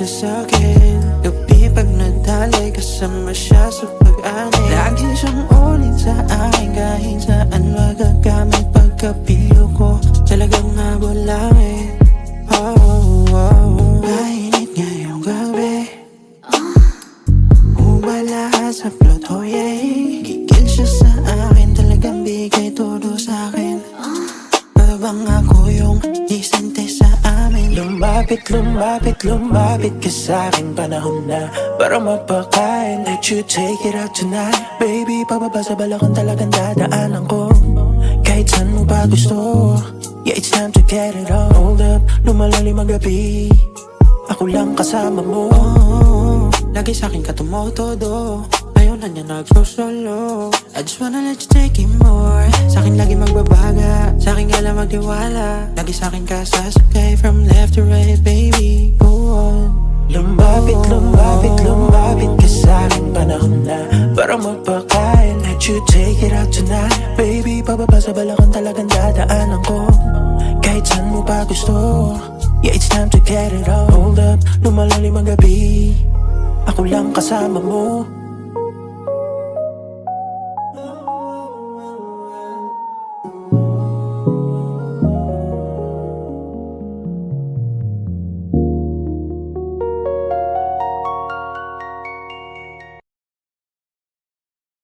siya sa'kin. Gabi pag nadalay, kasama siya sa pag-ani. Lagi siyang ulit sa akin, kahit saan magagamit. Pagkapilo ko, talagang habol langit. Oh, oh, oh. Mainit ngayong gabi, lahat sa plot, oh yeah. Gigil siya sa akin, talagang bigay todo sa'kin. Parang ako yung disente sa amin. Lumapit, lumapit, lumapit ka sa'kin. Panahon na para magpakain. Let you take it out tonight. Baby, pababa sa balakang talagang dadaanan ko. Kahit saan mo ba gusto. Yeah, it's time to get it on. Hold up, lumalalim ang gabi. Ako lang kasama mo. Lagi sa'kin ka tumotodo. Ayaw na niya nagso-solo. I just wanna let you take it more. Sa'kin lagi magbabaga, sa'kin ka lang magtiwala. Lagi sa'kin ka sasakay from left to right, baby. Go on. Lumapit, lumapit, lumapit ka sa'kin. Panahon na para magpakain. Let you take it out tonight. Baby, pababa sa balakang talagang dadaanan ko. Kahit saan mo pa gusto. Yeah, it's time to get it on. Hold up, lumalalim ang gabi. Ako lang kasama mo.